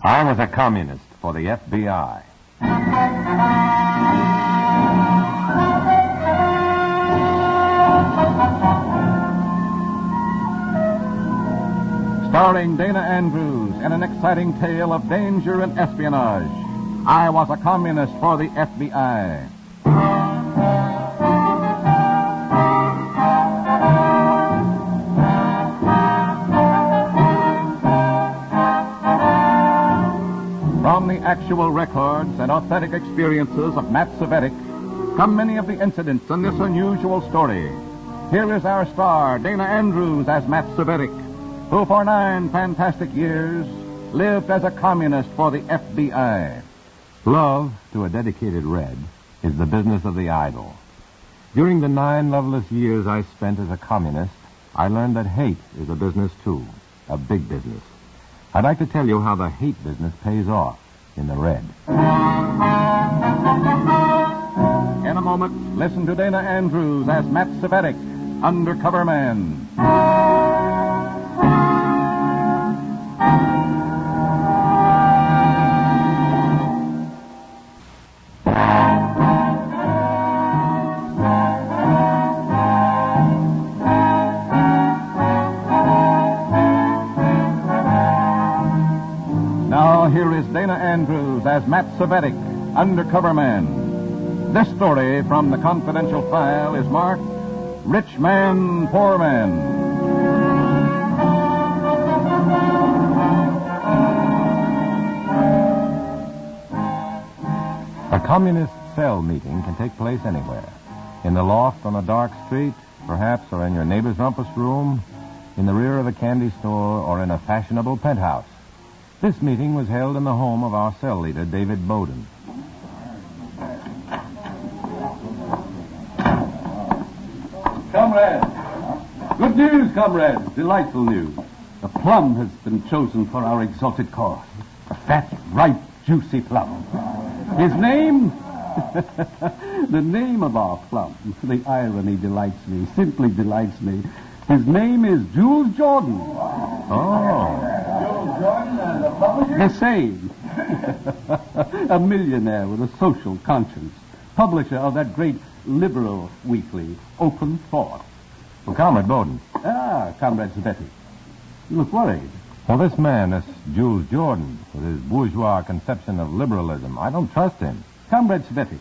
I was a communist for the FBI. Starring Dana Andrews in an exciting tale of danger and espionage. I was a communist for the FBI. From the actual records and authentic experiences of Matt Cvetic come many of the incidents in this unusual story. Here is our star, Dana Andrews, as Matt Cvetic, who for 9 fantastic years lived as a communist for the FBI. Love, to a dedicated Red, is the business of the idle. During the 9 loveless years I spent as a communist, I learned that hate is a business too, a big business. I'd like to tell you how the hate business pays off in the Red. In a moment, listen to Dana Andrews as Matt Cvetic, Undercover Man. Here is Dana Andrews as Matt Cvetic, Undercover Man. This story from the confidential file is marked Rich Man, Poor Man. A communist cell meeting can take place anywhere. In the loft on a dark street, perhaps, or in your neighbor's rumpus room, in the rear of a candy store, or in a fashionable penthouse. This meeting was held in the home of our cell leader, David Bowden. Comrades! Good news, comrades! Delightful news. The plum has been chosen for our exalted cause. A fat, ripe, juicy plum. His name? The name of our plum. The irony delights me, simply delights me. His name is Jules Jordan. Oh. The same. A millionaire with a social conscience. Publisher of that great liberal weekly, Open Thought. Well, Comrade Bowden. Comrade Cvetic. You look worried. Well, this man, this Jules Jordan, with his bourgeois conception of liberalism, I don't trust him. Comrade Cvetic,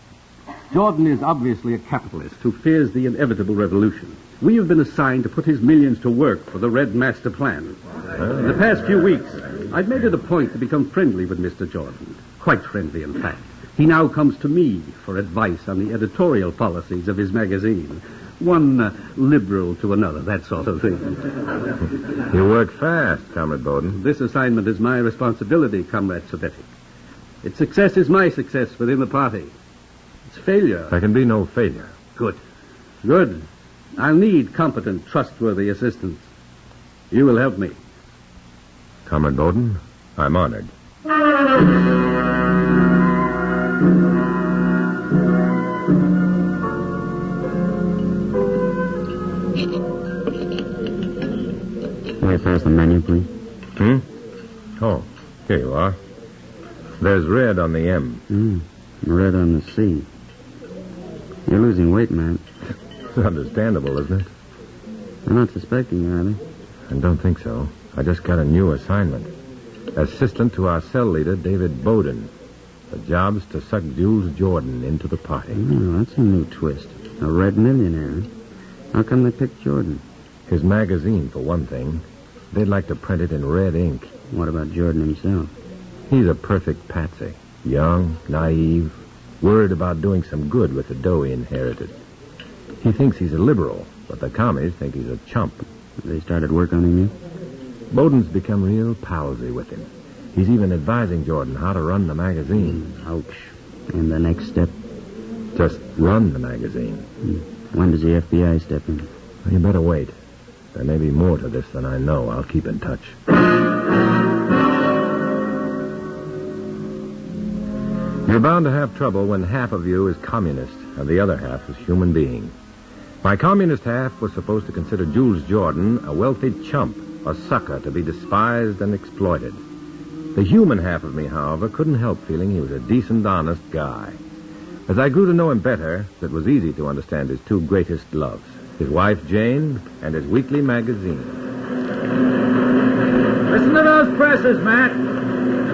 Jordan is obviously a capitalist who fears the inevitable revolution. We have been assigned to put his millions to work for the Red Master Plan. In the past few weeks, I've made it a point to become friendly with Mr. Jordan. Quite friendly, in fact. He now comes to me for advice on the editorial policies of his magazine. One liberal to another, that sort of thing. You work fast, Comrade Bowden. This assignment is my responsibility, Comrade Cvetic. Its success is my success within the party. Its failure... There can be no failure. Good. Good. I'll need competent, trustworthy assistance. You will help me. Comrade Bowden, I'm honored. May I pass the menu, please? Oh, here you are. There's red on the M. Red on the C. You're losing weight, man. It's understandable, isn't it? They're not suspecting you, are they? I don't think so. I just got a new assignment. Assistant to our cell leader, David Bowden. The job's to suck Jules Jordan into the party. Oh, that's a new twist. A red millionaire. How come they picked Jordan? His magazine, for one thing. They'd like to print it in red ink. What about Jordan himself? He's a perfect patsy. Young, naive, worried about doing some good with the dough he inherited. He thinks he's a liberal, but the commies think he's a chump. They started work on him yet? Bowden's become real palsy with him. He's even advising Jordan how to run the magazine. Ouch. And the next step? Just run the magazine. When does the FBI step in? Well, you better wait. There may be more to this than I know. I'll keep in touch. You're bound to have trouble when half of you is communist and the other half is human being. My communist half was supposed to consider Jules Jordan a wealthy chump, a sucker to be despised and exploited. The human half of me, however, couldn't help feeling he was a decent, honest guy. As I grew to know him better, it was easy to understand his two greatest loves, his wife, Jane, and his weekly magazine. Listen to those presses, Matt.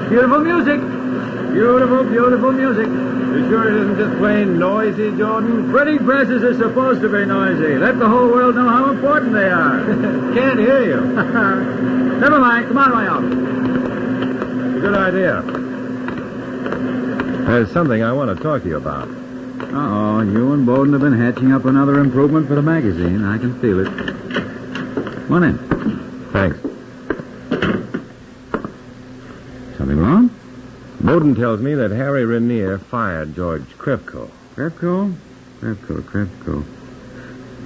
Beautiful music. Beautiful, beautiful music. You sure it isn't just plain noisy, Jordan? Printing presses are supposed to be noisy. Let the whole world know how important they are. Can't hear you. Never mind. Come on, Royale. Good idea. There's something I want to talk to you about. Uh-oh. You and Bowden have been hatching up another improvement for the magazine. I can feel it. Come on in. Thanks. Something wrong? Bowden tells me that Harry Renier fired George Krevko. Krevko?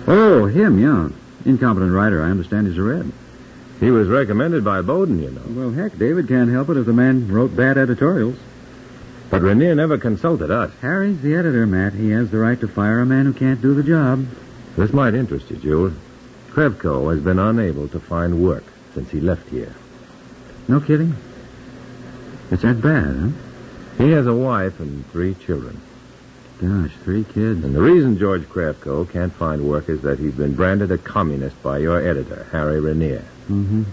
Oh, him, yeah. Incompetent writer. I understand he's a Red. He was recommended by Bowden, you know. Well, heck, David can't help it if the man wrote bad editorials. But Renier never consulted us. Harry's the editor, Matt. He has the right to fire a man who can't do the job. This might interest you, Jules. Krevko has been unable to find work since he left here. No kidding? It's that bad, huh? He has a wife and 3 children. Gosh, 3 kids. And the reason George Krevko can't find work is that he's been branded a communist by your editor, Harry Renier. Mm-hmm.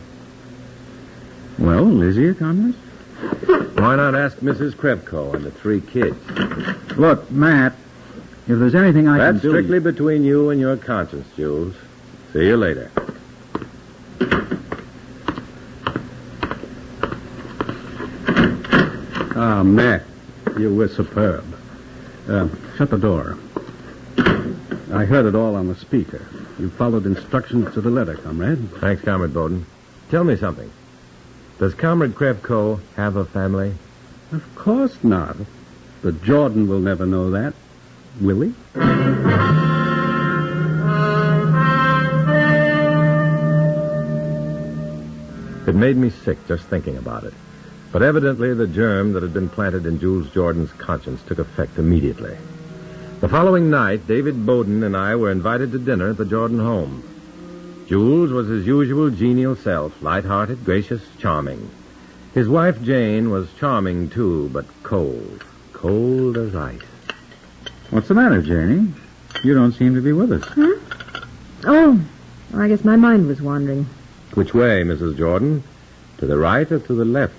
Well, is he a communist? Why not ask Mrs. Krevko and the 3 kids? Look, Matt, if there's anything I can That's do... strictly between you and your conscience, Jules. See you later. Ah, Matt, you were superb. Shut the door. I heard it all on the speaker. You followed instructions to the letter, comrade. Thanks, Comrade Bowden. Tell me something. Does Comrade Krevko have a family? Of course not. But Jordan will never know that. Will he? It made me sick just thinking about it. But evidently the germ that had been planted in Jules Jordan's conscience took effect immediately. The following night, David Bowden and I were invited to dinner at the Jordan home. Jules was his usual genial self, light-hearted, gracious, charming. His wife, Jane, was charming, too, but cold. Cold as ice. What's the matter, Janie? You don't seem to be with us. Huh? Oh, I guess my mind was wandering. Which way, Mrs. Jordan? To the right or to the left?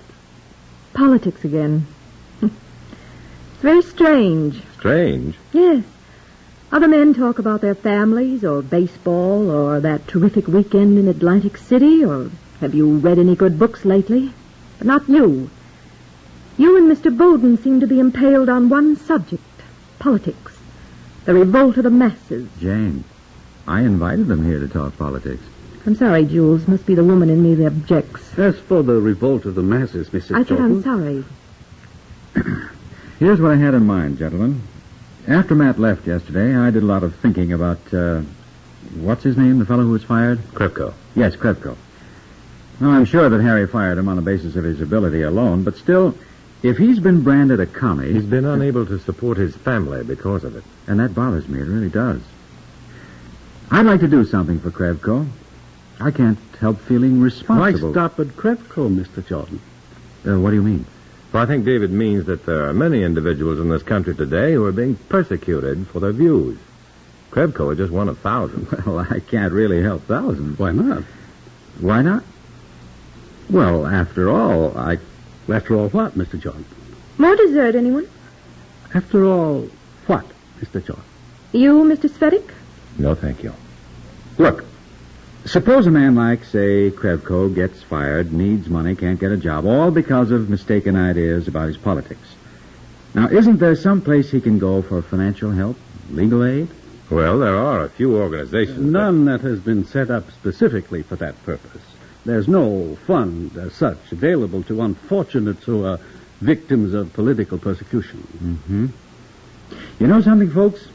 Politics again. It's very strange. Strange? Yes. Other men talk about their families or baseball or that terrific weekend in Atlantic City or have you read any good books lately? But not you. You and Mr. Bowden seem to be impaled on one subject, politics. The revolt of the masses. Jane, I invited them here to talk politics. I'm sorry, Jules. Must be the woman in me that objects. As for the revolt of the masses, Mrs. I said Jordan... I'm sorry. Here's what I had in mind, gentlemen. After Matt left yesterday, I did a lot of thinking about, what's his name, the fellow who was fired? Krevko. Yes, Krevko. Well, I'm sure that Harry fired him on the basis of his ability alone, but still, if he's been branded a commie... He's been unable to support his family because of it. And that bothers me, it really does. I'd like to do something for Krevko. I can't help feeling Why responsible. stop at Krevko, Mr. Jordan? What do you mean? Well, I think David means that there are many individuals in this country today who are being persecuted for their views. Krevko is just one of thousands. Well, I can't really help thousands. Why not? Why not? Well, after all, After all what, Mr. Jordan? More dessert, anyone? After all what, Mr. Jordan? You, Mr. Svedik? No, thank you. Look, suppose a man like, say, Krevko gets fired, needs money, can't get a job, all because of mistaken ideas about his politics. Now, isn't there some place he can go for financial help, legal aid? Well, there are a few organizations. None that has been set up specifically for that purpose. There's no fund as such available to unfortunates who are victims of political persecution. Mm-hmm. You know something, folks?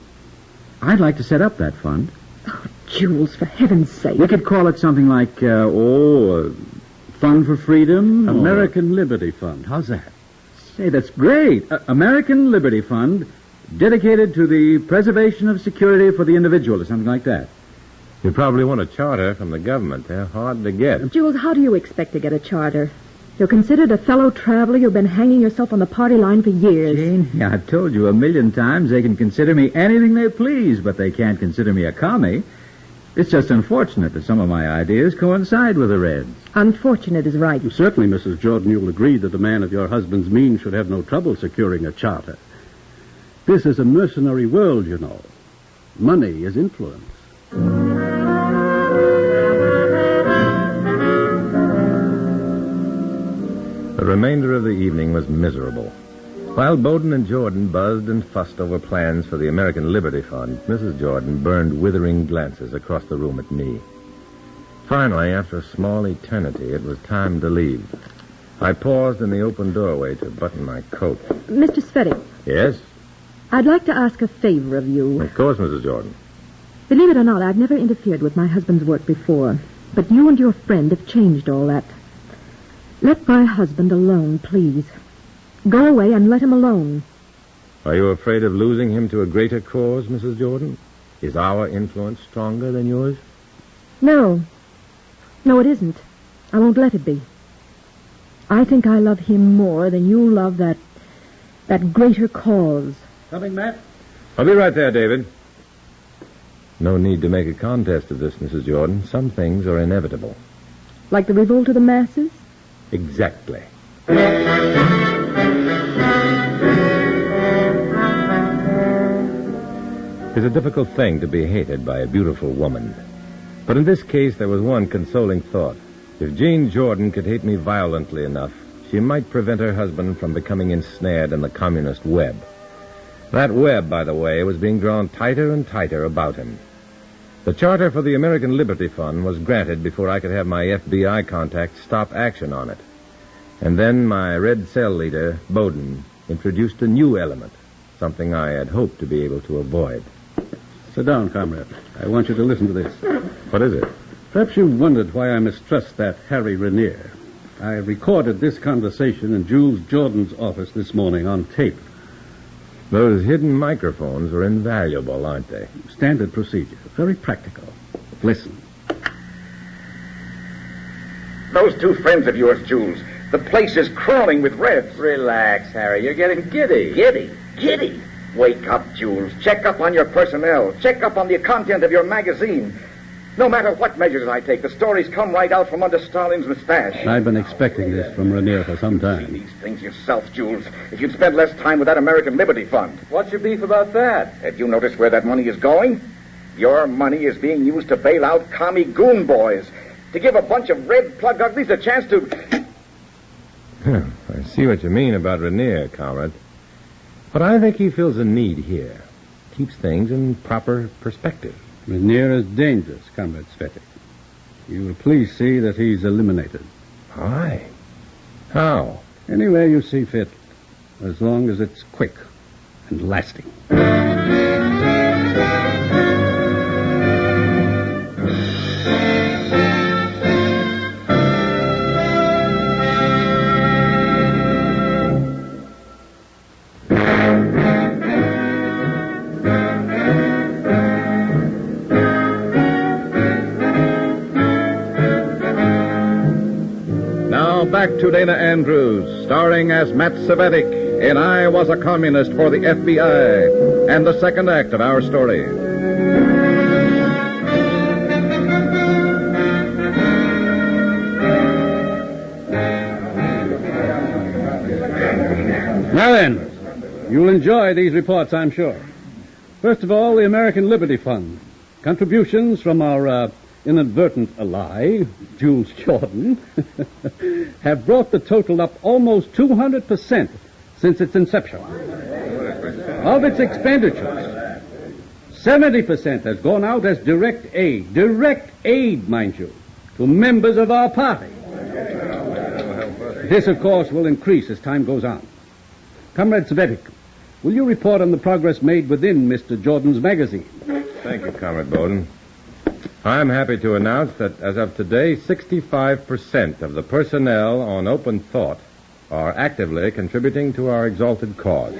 I'd like to set up that fund. Oh, Jules, for heaven's sake. We could call it something like, Fund for Freedom. American Liberty Fund. How's that? Say, that's great. American Liberty Fund, dedicated to the preservation of security for the individual, or something like that. You probably want a charter from the government. They're hard to get. Jules, how do you expect to get a charter? You're considered a fellow traveler. You've been hanging yourself on the party line for years. Jane, I've told you 1,000,000 times they can consider me anything they please, but they can't consider me a commie. It's just unfortunate that some of my ideas coincide with the Reds. Unfortunate is right. Certainly, Mrs. Jordan, you'll agree that a man of your husband's means should have no trouble securing a charter. This is a mercenary world, you know. Money is influence. The remainder of the evening was miserable. While Bowden and Jordan buzzed and fussed over plans for the American Liberty Fund, Mrs. Jordan burned withering glances across the room at me. Finally, after a small eternity, it was time to leave. I paused in the open doorway to button my coat. Mr. Svetic, Yes? I'd like to ask a favor of you. Of course, Mrs. Jordan. Believe it or not, I've never interfered with my husband's work before. But you and your friend have changed all that. Let my husband alone, please. Go away and let him alone. Are you afraid of losing him to a greater cause, Mrs. Jordan? Is our influence stronger than yours? No. No, it isn't. I won't let it be. I think I love him more than you love that greater cause. Coming, Matt? I'll be right there, David. No need to make a contest of this, Mrs. Jordan. Some things are inevitable. Like the revolt of the masses? Exactly. It's a difficult thing to be hated by a beautiful woman. But in this case, there was one consoling thought. If Jane Jordan could hate me violently enough, she might prevent her husband from becoming ensnared in the communist web. That web, by the way, was being drawn tighter and tighter about him. The charter for the American Liberty Fund was granted before I could have my FBI contact stop action on it. And then my Red Cell leader, Bowden, introduced a new element, something I had hoped to be able to avoid. Sit down, comrade. I want you to listen to this. What is it? Perhaps you wondered why I mistrust that Harry Rainier. I recorded this conversation in Jules Jordan's office this morning on tape. Those hidden microphones are invaluable, aren't they? Standard procedure. Very practical. Listen. Those two friends of yours, Jules, the place is crawling with Reds. Relax, Harry. You're getting giddy. Giddy? Wake up, Jules. Check up on your personnel. Check up on the content of your magazine. No matter what measures I take, the stories come right out from under Stalin's mustache. I've been expecting this from Rainier for some See time. these things yourself, Jules. If you'd spent less time with that American Liberty Fund. What's your beef about that? Have you noticed where that money is going? Your money is being used to bail out commie goon boys, to give a bunch of red plug uglies a chance to... I see what you mean about Rainier, comrade. But I think he feels a need here. Keeps things in proper perspective. Rainier is dangerous, Comrade Svetic. You will please see that he's eliminated. Aye. How? Anywhere you see fit, as long as it's quick and lasting. Back to Dana Andrews, starring as Matt Cvetic in I Was a Communist for the FBI, and the second act of our story. Now then, you'll enjoy these reports, I'm sure. First of all, the American Liberty Fund. Contributions from our inadvertent ally, Jules Jordan, have brought the total up almost 200% since its inception. Of its expenditures, 70% has gone out as direct aid, mind you, to members of our party. This, of course, will increase as time goes on. Comrade Cvetic, will you report on the progress made within Mr. Jordan's magazine? Thank you, Comrade Bowden. I'm happy to announce that as of today, 65% of the personnel on Open Thought are actively contributing to our exalted cause.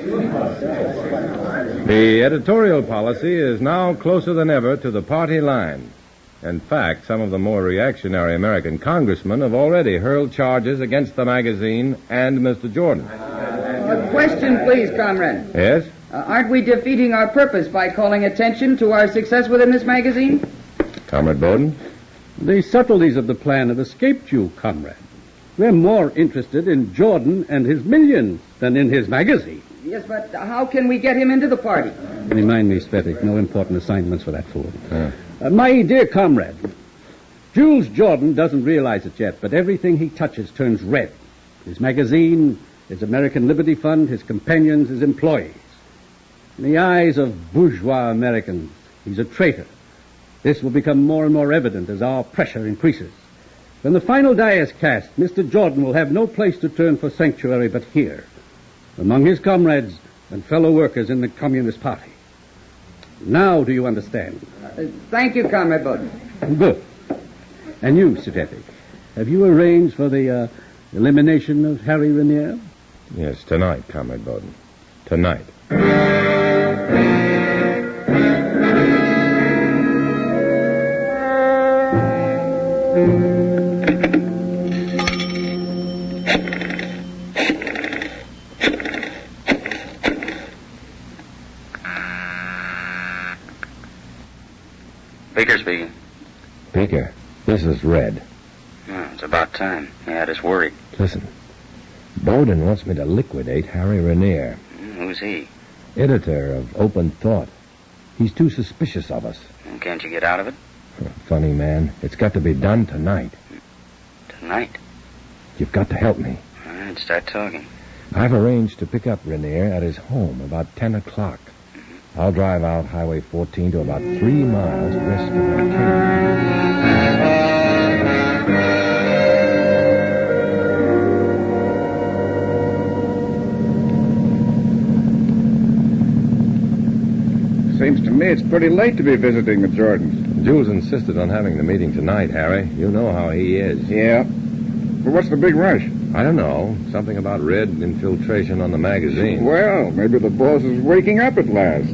The editorial policy is now closer than ever to the party line. In fact, some of the more reactionary American congressmen have already hurled charges against the magazine and Mr. Jordan. A question, please, comrade. Yes? Aren't we defeating our purpose by calling attention to our success within this magazine? Comrade Bowden? The subtleties of the plan have escaped you, comrade. We're more interested in Jordan and his millions than in his magazine. Yes, but how can we get him into the party? Remind me, Svetic, no important assignments for that fool. My dear comrade, Jules Jordan doesn't realize it yet, but everything he touches turns red. His magazine, his American Liberty Fund, his companions, his employees. In the eyes of bourgeois Americans, he's a traitor. This will become more and more evident as our pressure increases. When the final die is cast, Mr. Jordan will have no place to turn for sanctuary but here, among his comrades and fellow workers in the Communist Party. Now do you understand? Thank you, Comrade Bowden. Good. And you, Svetic, have you arranged for the elimination of Harry Raniere? Yes, tonight, Comrade Bowden. Tonight. Baker speaking. Baker, this is Red. Oh, it's about time. He had us worried. Listen, Bowden wants me to liquidate Harry Raniere, Who's he? editor of Open Thought. He's too suspicious of us. Can't you get out of it? Funny, man. It's got to be done tonight. Tonight? You've got to help me. All right, start talking. I've arranged to pick up Raniere at his home about 10 o'clock. I'll drive out Highway 14 to about 3 miles west of Arcadia. Seems to me it's pretty late to be visiting the Jordans. Jules insisted on having the meeting tonight, Harry. You know how he is. Yeah. But what's the big rush? I don't know. Something about Red infiltration on the magazine. Well, maybe the boss is waking up at last.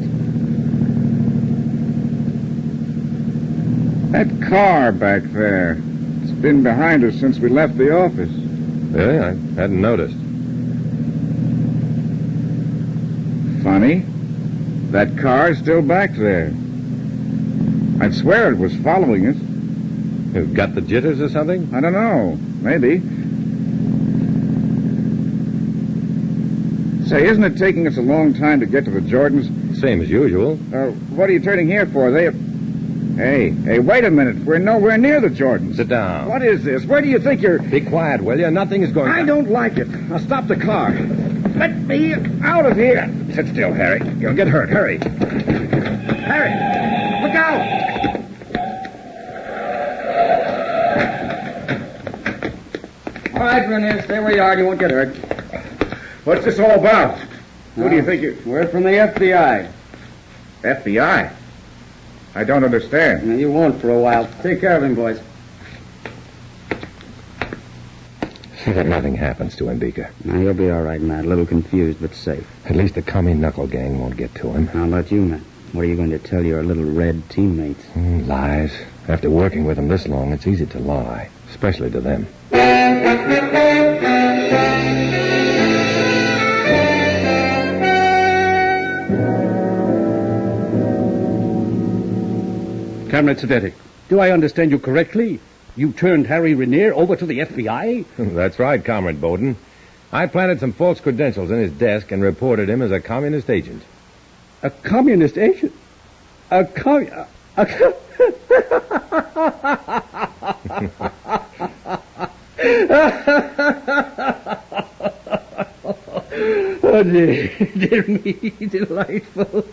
That car back there, it's been behind us since we left the office. Really? I hadn't noticed. Funny. That car's still back there. I'd swear it was following us. You've got the jitters or something? I don't know. Maybe. Say, isn't it taking us a long time to get to the Jordans? Same as usual. What are you turning here for? Hey, wait a minute. We're nowhere near the Jordans. Sit down. What is this? Where do you think you're... Be quiet, will you? Nothing is going on. I don't like it. Now stop the car. Let me out of here. Sit still, Harry. You'll get hurt. Hurry. Harry, look out. All right, Raniere, stay where you are. You won't get hurt. What's this all about? Who do you think you... Word from the FBI. FBI? I don't understand. Now, you won't for a while. Take care of him, boys. See that nothing happens to him, Beaker. Now, he'll be all right, Matt. A little confused, but safe. At least the commie knuckle gang won't get to him. How about you, Matt? What are you going to tell your little red teammates? Lies. After working with them this long, it's easy to lie, especially to them. Comrade Svetic, do I understand you correctly? You turned Harry Raniere over to the FBI? That's right, Comrade Bowden. I planted some false credentials in his desk and reported him as a communist agent. A communist agent? Oh, dear me, delightful.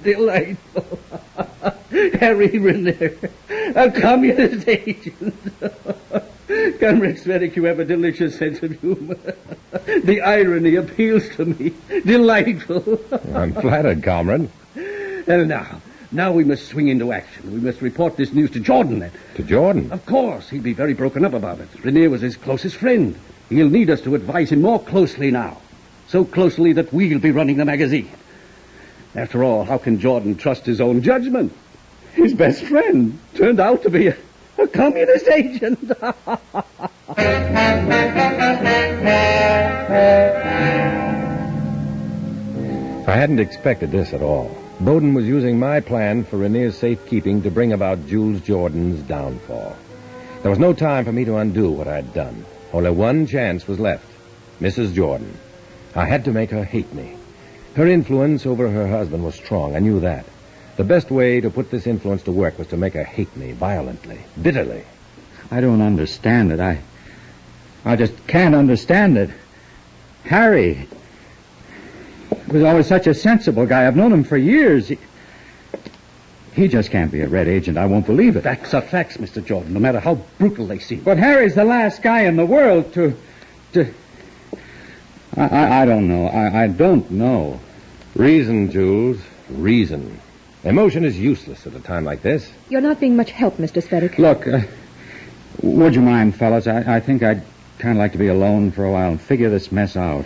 Harry Raniere, a communist agent. Comrade Svetic, you have a delicious sense of humor. The irony appeals to me. Delightful. I'm flattered, comrade. And now we must swing into action. We must report this news to Jordan, then. To Jordan? Of course. He'd be very broken up about it. Raniere was his closest friend. He'll need us to advise him more closely now. So closely that we'll be running the magazine. After all, how can Jordan trust his own judgment? His best friend turned out to be A communist agent. I hadn't expected this at all. Bowden was using my plan for Rainier's safekeeping to bring about Jules Jordan's downfall. There was no time for me to undo what I'd done. Only one chance was left. Mrs. Jordan. I had to make her hate me. Her influence over her husband was strong. I knew that. The best way to put this influence to work was to make her hate me violently, bitterly. I don't understand it. I just can't understand it. Harry was always such a sensible guy. I've known him for years. He just can't be a red agent. I won't believe it. Facts are facts, Mr. Jordan, no matter how brutal they seem. But Harry's the last guy in the world to... I don't know. I don't know. Reason, Jules. Reason. Emotion is useless at a time like this. You're not being much help, Mr. Svedik. Look, would you mind, fellas? I think I'd kind of like to be alone for a while and figure this mess out.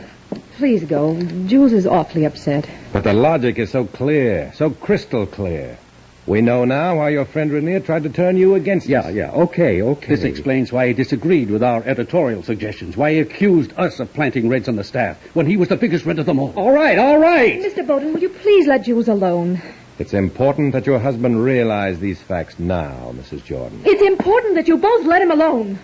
Please go. Jules is awfully upset. But the logic is so clear, so crystal clear. We know now why your friend Rainier tried to turn you against us. Yeah, Okay. This explains why he disagreed with our editorial suggestions, why he accused us of planting Reds on the staff, when he was the biggest Red of them all. All right. Mr. Bowden, will you please let Jules alone? It's important that your husband realize these facts now, Mrs. Jordan. It's important that you both let him alone.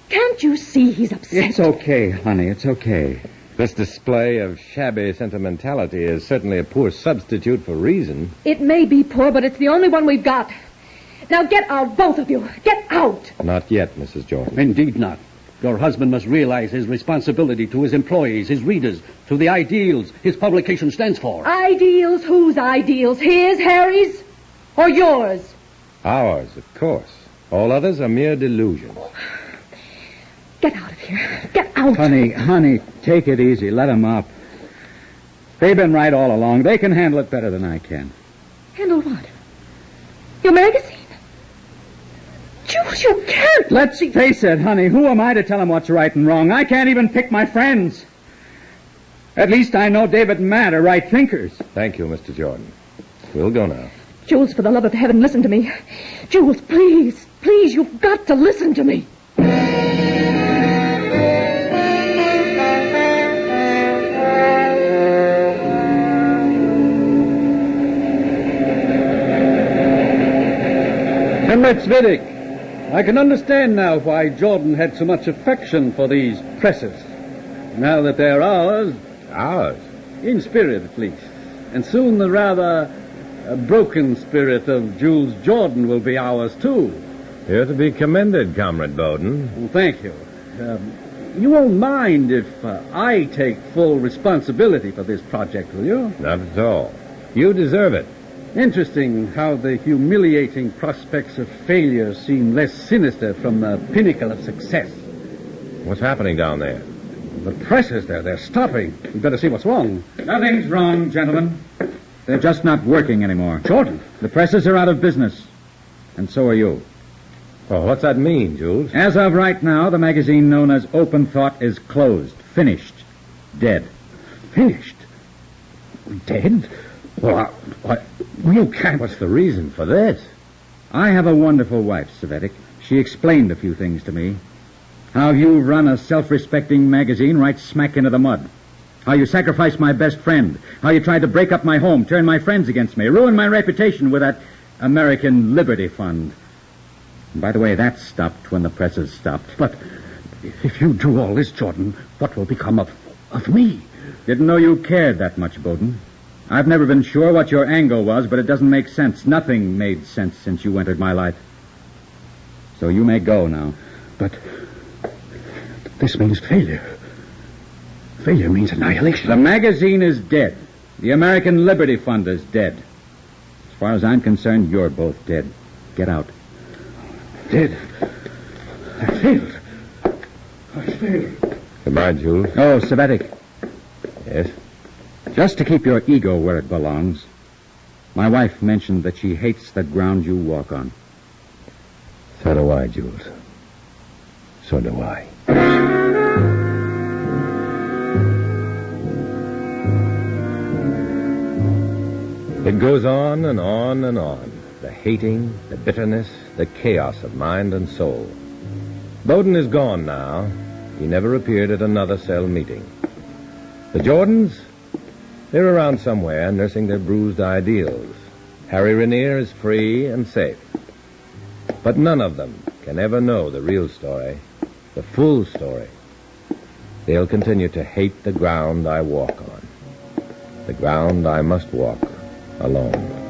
Can't you see he's upset? It's okay, honey. It's okay. This display of shabby sentimentality is certainly a poor substitute for reason. It may be poor, but it's the only one we've got. Now get out, both of you. Get out. Not yet, Mrs. Jordan. Indeed not. Your husband must realize his responsibility to his employees, his readers, to the ideals his publication stands for. Ideals? Whose ideals? His, Harry's, or yours? Ours, of course. All others are mere delusions. Get out of here. Get out. Honey, take it easy. Let them up. They've been right all along. They can handle it better than I can. Handle what? Your magazine? Jules, you can't. Let's face it, honey. Who am I to tell them what's right and wrong? I can't even pick my friends. At least I know David and Matt are right thinkers. Thank you, Mr. Jordan. We'll go now. Jules, for the love of heaven, listen to me. Jules, please, you've got to listen to me. Comrade Svedik, I can understand now why Jordan had so much affection for these presses. Now that they're ours... Ours? In spirit, at least. And soon the rather broken spirit of Jules Jordan will be ours, too. You're to be commended, Comrade Bowden. Well, thank you. You won't mind if I take full responsibility for this project, will you? Not at all. You deserve it. Interesting how the humiliating prospects of failure seem less sinister from the pinnacle of success. What's happening down there? The presses there, they're stopping. We'd better see what's wrong. Nothing's wrong, gentlemen. They're just not working anymore. Jordan. The presses are out of business. And so are you. Oh, what's that mean, Jules? As of right now, the magazine known as Open Thought is closed. Finished. Dead. Finished? Dead? Well, you can't... What's the reason for this? I have a wonderful wife, Svedik. She explained a few things to me. How you run a self-respecting magazine right smack into the mud. How you sacrificed my best friend. How you tried to break up my home, turn my friends against me, ruin my reputation with that American Liberty Fund. And by the way, that stopped when the presses stopped. But if you do all this, Jordan, what will become of me? Didn't know you cared that much, Bowden. I've never been sure what your angle was, but it doesn't make sense. Nothing made sense since you entered my life. So you may go now. But this means failure. Failure means annihilation. The magazine is dead. The American Liberty Fund is dead. As far as I'm concerned, you're both dead. Get out. Dead? I failed. I failed. Goodbye, Jules. Oh, Svedik. Yes? Just to keep your ego where it belongs, my wife mentioned that she hates the ground you walk on. So do I, Jules. So do I. It goes on and on and on. The hating, the bitterness, the chaos of mind and soul. Bowden is gone now. He never appeared at another cell meeting. The Jordans? They're around somewhere, nursing their bruised ideals. Harry Rainier is free and safe. But none of them can ever know the real story, the full story. They'll continue to hate the ground I walk on, the ground I must walk alone.